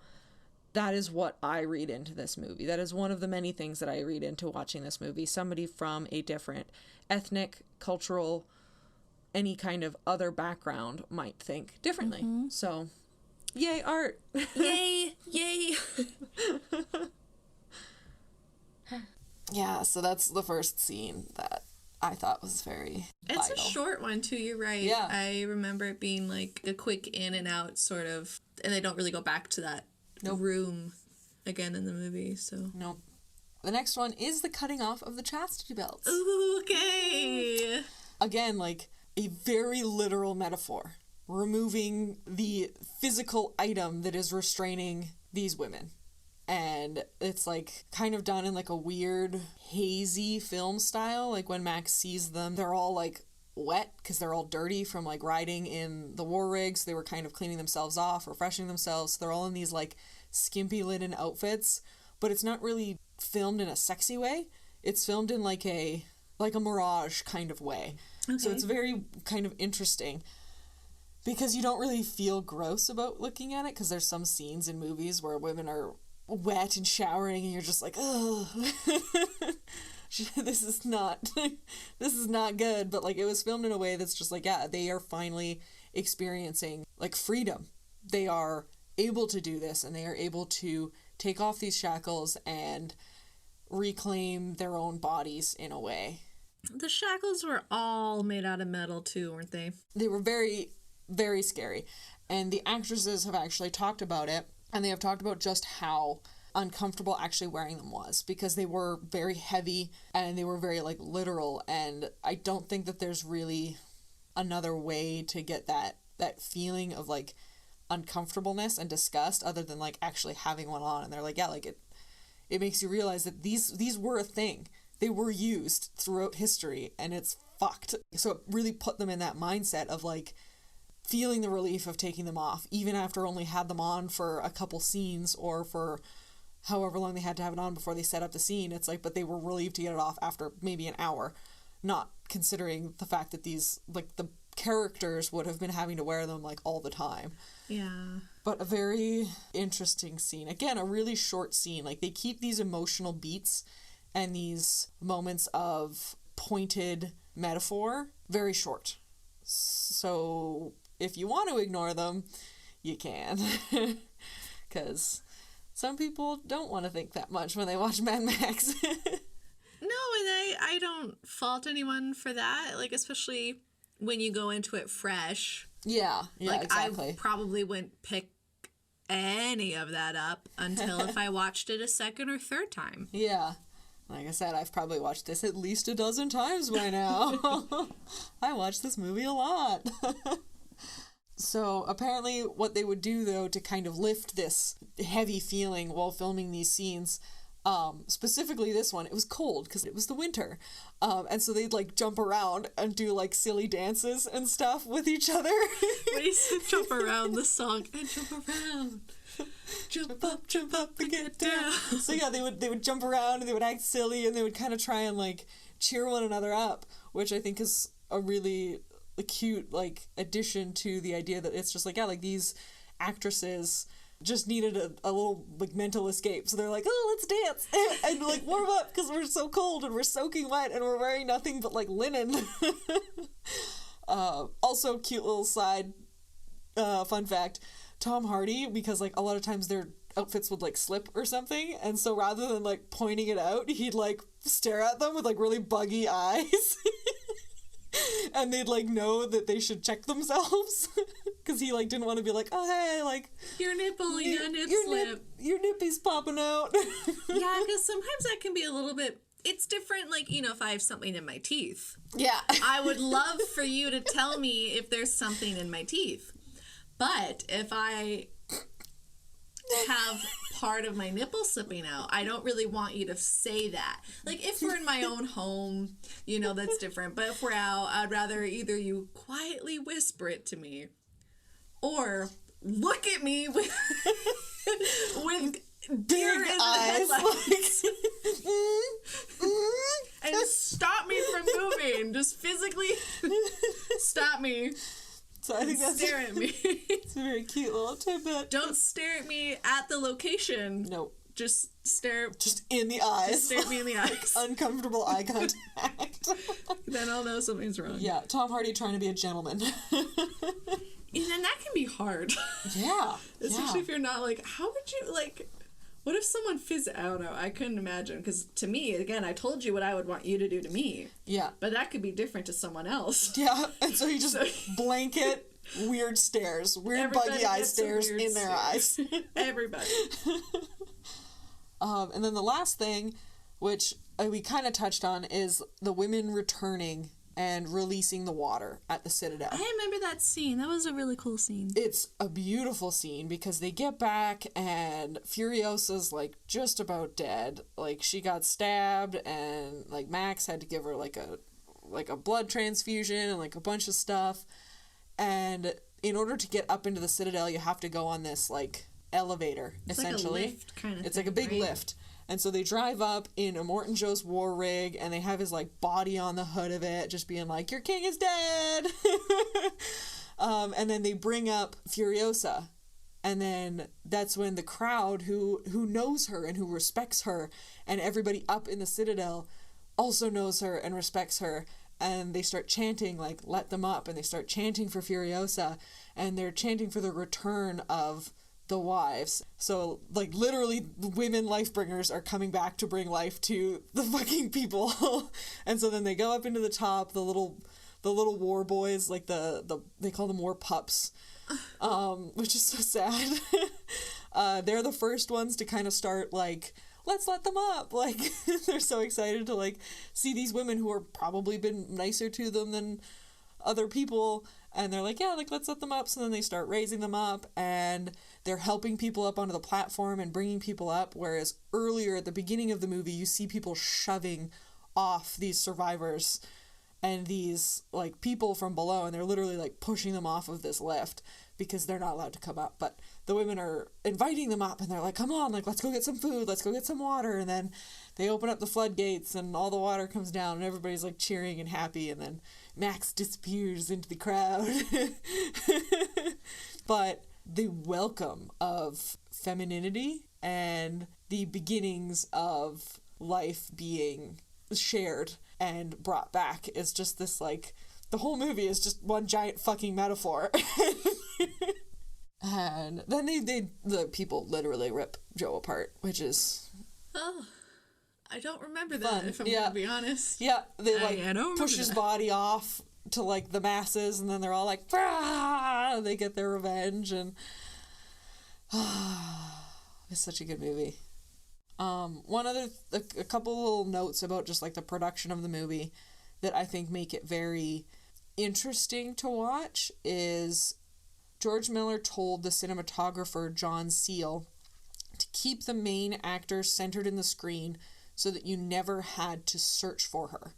Speaker 4: that is what I read into this movie. That is one of the many things that I read into watching this movie. Somebody from a different ethnic, cultural, any kind of other background might think differently.
Speaker 1: Mm-hmm.
Speaker 4: So, yay, art.
Speaker 1: Yay.
Speaker 2: Yeah, so that's the first scene that I thought was very
Speaker 3: It's
Speaker 2: vital.
Speaker 3: a short one too, you're right.
Speaker 2: Yeah.
Speaker 3: I remember it being like a quick in and out sort of, and they don't really go back to that room again in the movie, so.
Speaker 2: Nope. The next one is the cutting off of the chastity belts.
Speaker 3: Ooh, okay.
Speaker 2: Again, like a very literal metaphor. Removing the physical item that is restraining these women. And it's like kind of done in like a weird hazy film style. Like when Max sees them, they're all like wet because they're all dirty from like riding in the war rigs. They were kind of cleaning themselves off, refreshing themselves. So they're all in these like skimpy linen outfits, but it's not really filmed in a sexy way. It's filmed in like a mirage kind of way. Okay. So it's very kind of interesting because you don't really feel gross about looking at it, because there's some scenes in movies where women are wet and showering and you're just like, oh, this is not good. But like, it was filmed in a way that's just like, yeah, they are finally experiencing like freedom. They are able to do this, and they are able to take off these shackles and reclaim their own bodies in a way.
Speaker 3: The shackles were all made out of metal too, weren't they?
Speaker 2: They were very, very scary. And the actresses have actually talked about it, and they have talked about just how uncomfortable actually wearing them was, because they were very heavy and they were very like literal, and I don't think that there's really another way to get that feeling of like uncomfortableness and disgust other than like actually having one on. And they're like, yeah, like it makes you realize that these were a thing. They were used throughout history, and it's fucked. So it really put them in that mindset of like feeling the relief of taking them off, even after only had them on for a couple scenes or for however long they had to have it on before they set up the scene. It's like, but they were relieved to get it off after maybe an hour, not considering the fact that these, like, the characters would have been having to wear them like all the time.
Speaker 3: Yeah.
Speaker 2: But a very interesting scene. Again, a really short scene. Like, they keep these emotional beats and these moments of pointed metaphor very short. So if you want to ignore them, you can. Because some people don't want to think that much when they watch Mad Max.
Speaker 3: No, and I don't fault anyone for that. Like, especially when you go into it fresh.
Speaker 2: Yeah,
Speaker 3: like,
Speaker 2: exactly.
Speaker 3: I probably wouldn't pick any of that up until if I watched it a second or third time.
Speaker 2: Yeah. Like I said, I've probably watched this at least a dozen times by now. I watch this movie a lot. So apparently what they would do, though, to kind of lift this heavy feeling while filming these scenes, specifically this one, it was cold because it was the winter. And so they'd like jump around and do like silly dances and stuff with each other.
Speaker 3: When you said jump around, the song, and jump around.
Speaker 1: Jump up and get down.
Speaker 2: So yeah, they would jump around and they would act silly and they would kind of try and like cheer one another up, which I think is a really cute like addition to the idea that it's just like, yeah, like these actresses just needed a little like mental escape, so they're like, oh, let's dance and like warm up because we're so cold and we're soaking wet and we're wearing nothing but like linen. Also cute little side fun fact, Tom Hardy, because like a lot of times their outfits would like slip or something, and so rather than like pointing it out, he'd like stare at them with like really buggy eyes. And they'd like know that they should check themselves because he like didn't want to be like, oh hey, like
Speaker 1: your nip slip,
Speaker 2: your nippy's popping out.
Speaker 1: Yeah, because sometimes that can be a little bit, it's different, like, you know, if I have something in my teeth,
Speaker 2: yeah,
Speaker 1: I would love for you to tell me if there's something in my teeth. But if I have part of my nipple slipping out, I don't really want you to say that. Like, if we're in my own home, you know, that's different. But if we're out, I'd rather either you quietly whisper it to me or look at me with deer in the headlights. And stop me from moving. Just physically stop me.
Speaker 2: So I think that's
Speaker 1: stare at me.
Speaker 2: It's a very cute little tidbit.
Speaker 1: Don't stare at me at the location.
Speaker 2: Nope.
Speaker 1: Just stare.
Speaker 2: Just in the eyes.
Speaker 1: Just stare at me in the eyes.
Speaker 2: Uncomfortable eye contact.
Speaker 1: Then I'll know something's wrong.
Speaker 2: Yeah, Tom Hardy trying to be a gentleman.
Speaker 1: And then that can be hard.
Speaker 2: Yeah.
Speaker 1: Especially if you're not like, how would you, like, what if someone I don't know, I couldn't imagine. Because to me, again, I told you what I would want you to do to me.
Speaker 2: Yeah.
Speaker 1: But that could be different to someone else.
Speaker 2: Yeah, and so you just blanket weird stares, weird buggy eye stares in their eyes.
Speaker 1: Everybody.
Speaker 2: And then the last thing, which we kind of touched on, is the women returning and releasing the water at the Citadel.
Speaker 1: I remember that scene. That was a really cool scene.
Speaker 2: It's a beautiful scene because they get back and Furiosa's like just about dead. Like she got stabbed and like Max had to give her like a blood transfusion and like a bunch of stuff. And in order to get up into the Citadel, you have to go on this like elevator,
Speaker 1: it's
Speaker 2: essentially.
Speaker 1: Like a lift kind of
Speaker 2: it's
Speaker 1: thing,
Speaker 2: like a big
Speaker 1: right?
Speaker 2: lift. And so they drive up in Immortan Joe's war rig, and they have his, like, body on the hood of it, just being like, your king is dead! And then they bring up Furiosa. And then that's when the crowd, who knows her and who respects her, and everybody up in the Citadel also knows her and respects her, and they start chanting, like, let them up, and they start chanting for Furiosa, and they're chanting for the return of the wives. So like literally women lifebringers are coming back to bring life to the fucking people. And so then they go up into the top, the little war boys, like the they call them war pups, which is so sad. They're the first ones to kind of start like, let's let them up. Like they're so excited to like see these women who are probably been nicer to them than other people, and they're like, yeah, like let's let them up. So then they start raising them up, and they're helping people up onto the platform and bringing people up, whereas earlier at the beginning of the movie you see people shoving off these survivors and these like people from below, and they're literally like pushing them off of this lift because they're not allowed to come up. But the women are inviting them up, and they're like, come on, like let's go get some food, let's go get some water. And then they open up the floodgates and all the water comes down and everybody's like cheering and happy, and then Max disappears into the crowd. But the welcome of femininity and the beginnings of life being shared and brought back is just this like, the whole movie is just one giant fucking metaphor. And then the people literally rip Joe apart, which is
Speaker 1: I don't remember that,
Speaker 2: fun.
Speaker 1: if I'm gonna be honest.
Speaker 2: Yeah, they like
Speaker 1: I don't
Speaker 2: push his body off to like the masses, and then they're all like, ah! They get their revenge, and it's such a good movie. One other a couple little notes about just like the production of the movie that I think make it very interesting to watch is George Miller told the cinematographer John Seal to keep the main actor centered in the screen so that you never had to search for her.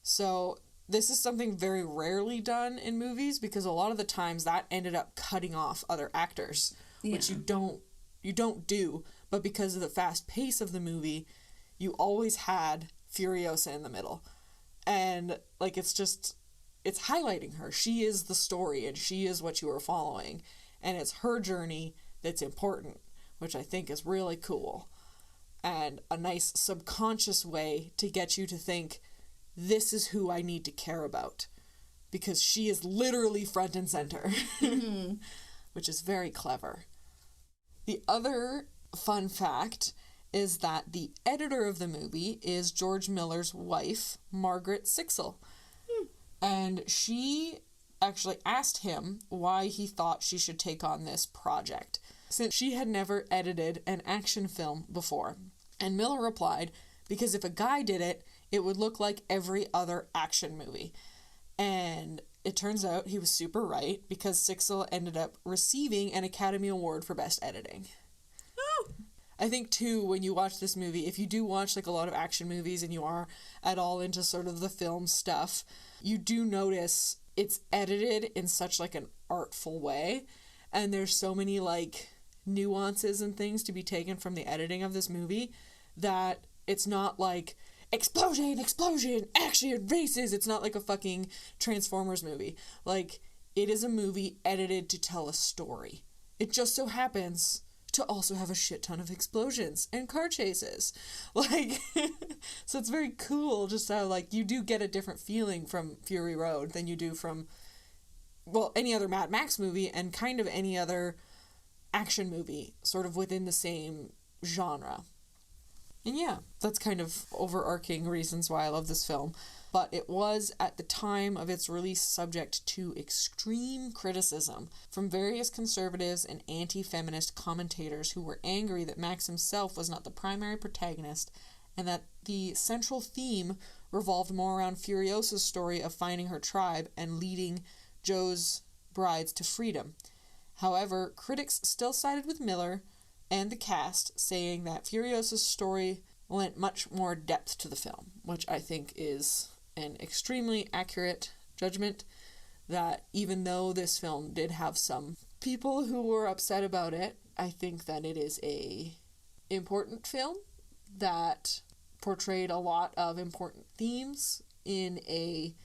Speaker 2: So this is something very rarely done in movies, because a lot of the times that ended up cutting off other actors, which you don't do, but because of the fast pace of the movie, you always had Furiosa in the middle. And like it's highlighting her. She is the story and she is what you are following, and it's her journey that's important, which I think is really cool. And a nice subconscious way to get you to think, this is who I need to care about. Because she is literally front and center. Mm-hmm. Which is very clever. The other fun fact is that the editor of the movie is George Miller's wife, Margaret Sixel. And she actually asked him why he thought she should take on this project, since she had never edited an action film before. And Miller replied, because if a guy did it, it would look like every other action movie. And it turns out he was super right, because Sixel ended up receiving an Academy Award for Best Editing. Oh. I think, too, when you watch this movie, if you do watch like a lot of action movies and you are at all into sort of the film stuff, you do notice it's edited in such like an artful way. And there's so many like nuances and things to be taken from the editing of this movie that it's not like explosion, action, races. It's not like a fucking Transformers movie. Like, it is a movie edited to tell a story. It just so happens to also have a shit ton of explosions and car chases. Like, so it's very cool just how, like, you do get a different feeling from Fury Road than you do from, well, any other Mad Max movie and kind of any other action movie sort of within the same genre. And yeah, that's kind of overarching reasons why I love this film. But it was, at the time of its release, subject to extreme criticism from various conservatives and anti-feminist commentators who were angry that Max himself was not the primary protagonist and that the central theme revolved more around Furiosa's story of finding her tribe and leading Joe's brides to freedom. However, critics still sided with Miller and the cast, saying that Furiosa's story lent much more depth to the film, which I think is an extremely accurate judgment, that even though this film did have some people who were upset about it, I think that it is a important film that portrayed a lot of important themes in a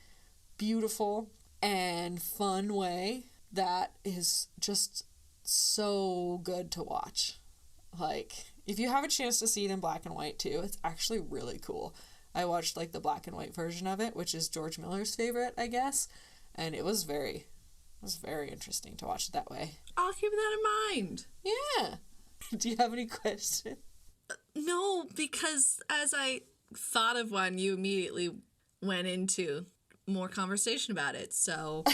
Speaker 2: beautiful and fun way that is just so good to watch. Like, if you have a chance to see it in black and white too, it's actually really cool. I watched like the black and white version of it, which is George Miller's favorite, I guess, and it was very interesting to watch it that way.
Speaker 1: I'll keep that in mind.
Speaker 2: Yeah. Do you have any questions?
Speaker 1: No, because as I thought of one, you immediately went into more conversation about it. So,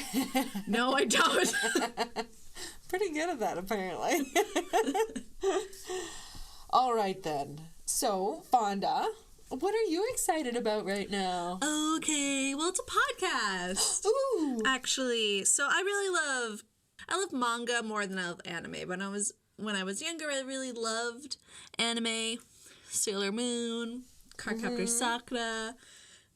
Speaker 1: no, I don't.
Speaker 2: Pretty good at that, apparently. All right, then. So, Fonda, what are you excited about right now?
Speaker 1: Okay, well, it's a podcast.
Speaker 2: Ooh.
Speaker 1: Actually, so I love manga more than I love anime. When I was younger, I really loved anime, Sailor Moon, Cardcaptor Sakura,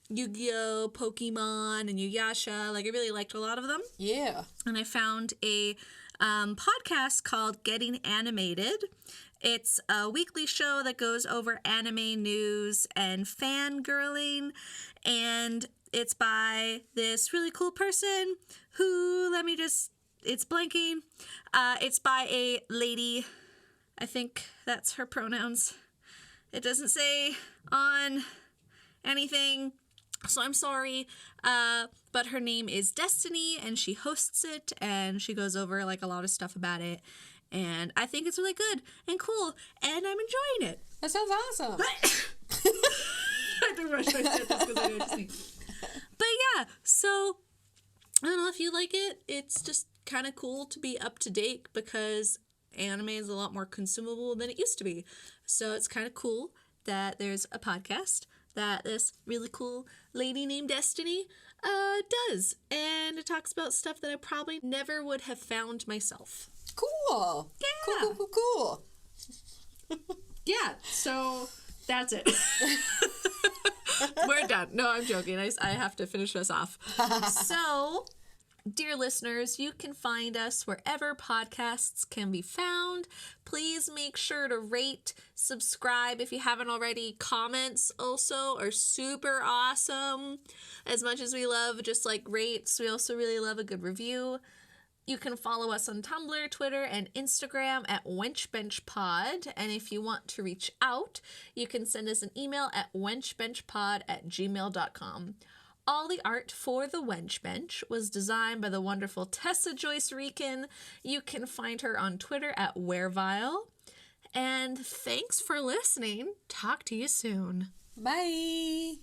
Speaker 1: Yu-Gi-Oh!, Pokemon, and Yuyasha. Like, I really liked a lot of them.
Speaker 2: Yeah.
Speaker 1: And I found a podcast called Getting Animated. It's a weekly show that goes over anime news and fangirling, and it's by this really cool person who, it's blanking. It's by a lady. I think that's her pronouns. It doesn't say on anything, so I'm sorry, but her name is Destiny, and she hosts it, and she goes over like a lot of stuff about it, and I think it's really good and cool, and I'm enjoying it.
Speaker 2: That sounds awesome.
Speaker 1: I don't know if I said this because I didn't sneeze. But yeah, so I don't know if you like it. It's just kind of cool to be up to date because anime is a lot more consumable than it used to be. So it's kind of cool that there's a podcast that this really cool lady named Destiny does. And it talks about stuff that I probably never would have found myself.
Speaker 2: Cool.
Speaker 1: Yeah.
Speaker 2: Cool.
Speaker 1: Yeah, so that's it. We're done. No, I'm joking. I have to finish this off. So
Speaker 3: Dear listeners, you can find us wherever podcasts can be found. Please make sure to rate, subscribe if you haven't already. Comments also are super awesome. As much as we love just like rates, we also really love a good review. You can follow us on Tumblr, Twitter, and Instagram at Wench Bench Pod. And if you want to reach out, you can send us an email at wenchbenchpod@gmail.com. All the art for the Wench Bench was designed by the wonderful Tessa Joyce Riecken. You can find her on Twitter at Werevile. And thanks for listening. Talk to you soon.
Speaker 2: Bye.